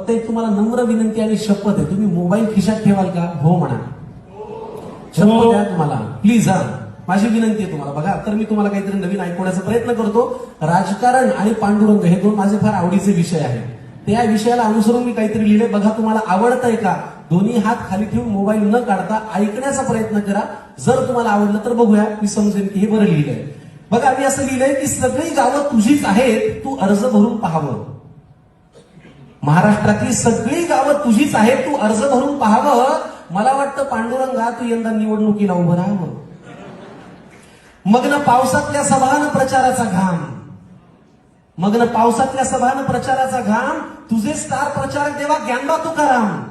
फक्त एक तुम्हाला नम्र विनंती आणि शपथ आहे, तुम्ही मोबाईल खिशात ठेवाल का? हो म्हणा. शपथ आहे तुम्हाला, प्लीज. हा, माझी विनंती आहे तुम्हाला. बघा, तर मी तुम्हाला काहीतरी नवीन ऐकवण्याचा प्रयत्न करतो. राजकारण आणि पांडुरंग हे दोन माझे फार आवडीचे विषय आहेत. त्या विषयाला अनुसरून मी काहीतरी लिहिले. बघा, तुम्हाला आवडतंय का? दोन्ही हात खाली ठेवून मोबाईल न काढता ऐकण्याचा प्रयत्न करा. जर तुम्हाला आवडलं तर बघूया, मी समजेन की हे बरं लिहिलंय. बघा, मी असं लिहिलंय की सगळी गावं तुझीच आहेत, तू अर्ज भरून पाहावं. महाराष्ट्रातली सगळी गावं तुझीच आहेत, तू अर्ज भरून पाहावं. मला वाटतं पांडुरंगा, तू यंदा निवडणुकीला उभं राहावं. मग्न पावसातल्या सभान प्रचाराचा घाम, मग्न पावसातल्या सभान प्रचाराचा घाम, तुझे स्टार प्रचारक देवा ज्ञानबा तुकाराम.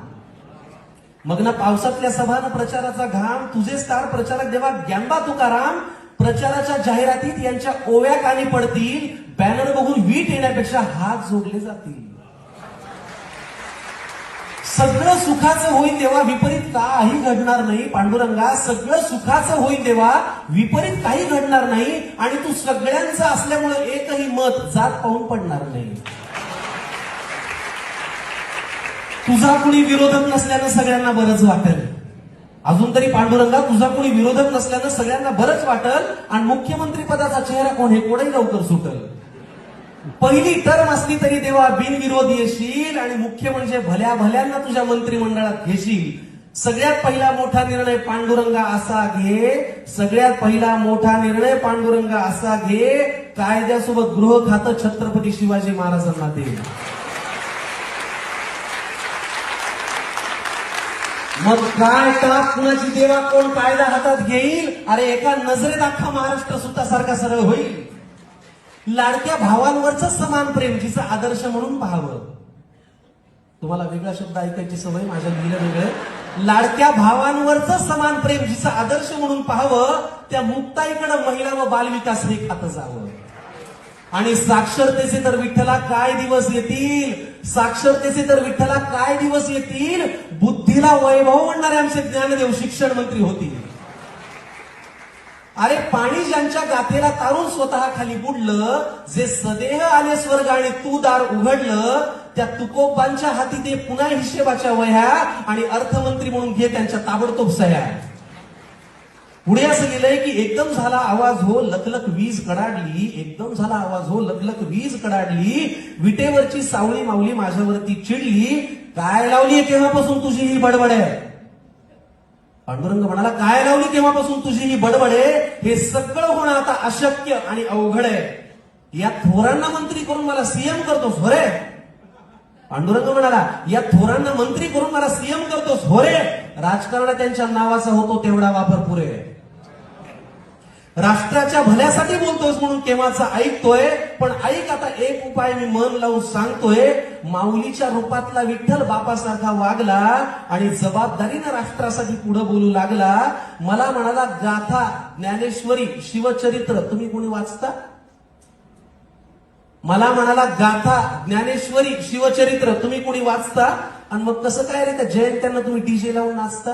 मग्न पावसातल्या सभान प्रचाराचा घाम, तुझे स्टार प्रचारक देवा ज्ञानबा तुकाराम. प्रचाराच्या जाहिरातीत यांच्या ओव्या कानी पडतील, बॅनर बघून वीट येण्यापेक्षा हात जोडले जातील. सगळं सुखाचं होईल तेव्हा विपरीत काही घडणार नाही. पांडुरंगा, सगळं सुखाचं होईल तेव्हा विपरीत काही घडणार नाही. आणि तू सगळ्यांचं असल्यामुळे एकही मत जात पाहून पडणार नाही. तुझा कुणी विरोधक नसल्यानं सगळ्यांना बरंच वाटेल. अजून तरी पांडुरंगा, तुझा कुणी विरोधक नसल्यानं सगळ्यांना बरंच वाटेल. आणि मुख्यमंत्री पदाचा चेहरा कोण हे कोणही लवकर सुटेल. पहिली टर्म असली तरी तेव्हा बिनविरोध येशील आणि मुख्य म्हणजे भल्या भल्यांना तुझ्या मंत्रिमंडळात घेशील. सगळ्यात पहिला मोठा निर्णय पांडुरंगा असा घे, सगळ्यात पहिला मोठा निर्णय पांडुरंगा असा घे, कायद्यासोबत गृह खातं छत्रपती शिवाजी महाराजांना दे. मग काय टाप कुणाची देवा, कोण कायदा हातात घेईल? अरे एका नजरेत अख्खा महाराष्ट्र सुद्धा सारखा सरळ होईल. लाडक्या भावांवरचं समान प्रेम, जिचा आदर्श म्हणून पाहावं. तुम्हाला वेगळा शब्द ऐकायची सवय, माझ्या लिहिलं वेगळं. लाडक्या भावांवरचं समान प्रेम, जिचा आदर्श म्हणून पाहावं. त्या मुक्ताईकडे महिला व बालविकास हे खातं जावं. आणि साक्षरतेचे तर विठ्ठला काय दिवस येतील, साक्षरतेचे तर विठ्ठला काय दिवस येतील. बुद्धीला वैभव म्हणणारे आमचे ज्ञानदेव शिक्षण मंत्री होतील. अरे पाणी ज्यांच्या गाथेला तारून स्वतः खाली बुडलं, जे सदेह आले स्वर्ग आणि तू दार उघडलं, त्या तुकोबांच्या हाती ते पुन्हा हिशेबाच्या वह्या आणि अर्थमंत्री म्हणून घे त्यांच्या ताबडतोब सह्या. पुढे असं लिहिलंय की एकदम झाला आवाज हो लखलख वीज कडाडली, एकदम झाला आवाज हो लखलख वीज कडाडली, विटेवरची सावळी माऊली माझ्यावरती चिडली. काय लावली केव्हापासून तुझी ही बडबड आहे? पांडुरंग म्हणाला, काय लावली केव्हापासून तुझी ही बडबड आहे? हे सगळं होणं आता अशक्य आणि अवघड आहे. या थोरांना मंत्री करून मला सीएम करतोस हो रे? पांडुरंग म्हणाला, या थोरांना मंत्री करून मला सीएम करतोस हो रे? राजकारणात त्यांच्या नावाचा होतो तेवढा वापर पुरे. राष्ट्राच्या भल्यासाठी बोलतोस म्हणून केव्हाचा ऐकतोय. पण ऐक आता एक उपाय मी मन लावून सांगतोय. माऊलीच्या रूपातला विठ्ठल बापासारखा वागला आणि जबाबदारीनं राष्ट्रासाठी पुढे बोलू लागला. मला म्हणाला, गाथा ज्ञानेश्वरी शिवचरित्र तुम्ही कोणी वाचता? मला म्हणाला, गाथा ज्ञानेश्वरी शिवचरित्र तुम्ही कोणी वाचता? आणि मग कसं काय रे त्या जयंत्यांना तुम्ही डीजे लावून नाचता?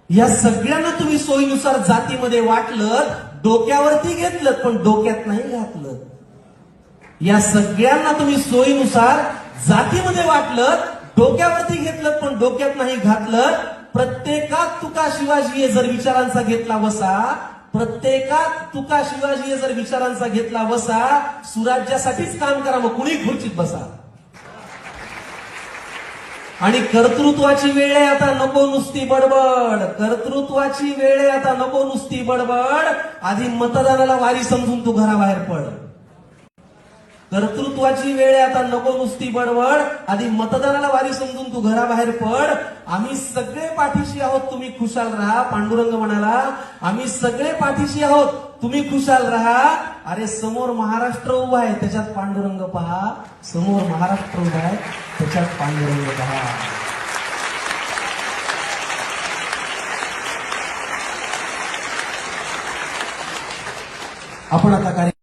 या सगळ्यांना तुम्ही सोयीनुसार जातीमध्ये वाटलं, डोक्यावरती घेतलं पण डोक्यात नाही घातलं. या सगळ्यांना तुम्ही सोयीनुसार जातीमध्ये वाटलं, डोक्यावरती घेतलं पण डोक्यात नाही घातलं. प्रत्येकात तुका शिवाजी जर विचारांचा घेतला वसा, प्रत्येकात तुका शिवाजी जर विचारांचा घेतला वसा, सुराज्यासाठीच काम करा, मग कुणी खुर्चीत बसा. आणि कर्तृत्वाची वेळ आहे आता, नको नुसती बडबड. कर्तृत्वाची वेळ आहे आता, नको नुसती बडबड. आधी मतदानाला वारी समजून तू घराबाहेर पड. कर्तृत्वाची वेळ आहे आता, नको नुसती बडबड. आधी मतदानाला वारी समजून तू घराबाहेर पड. आम्ही सगळे पाठीशी आहोत, तुम्ही खुशाल राहा. पांडुरंग म्हणाला, आम्ही सगळे पाठीशी आहोत, तुम्ही खुशाल राहा. अरे समोर महाराष्ट्र उभा आहे, त्याच्यात पांडुरंग पहा. समोर महाराष्ट्र उभा आहे, त्याच्यात पांडुरंग पहा. आपण आता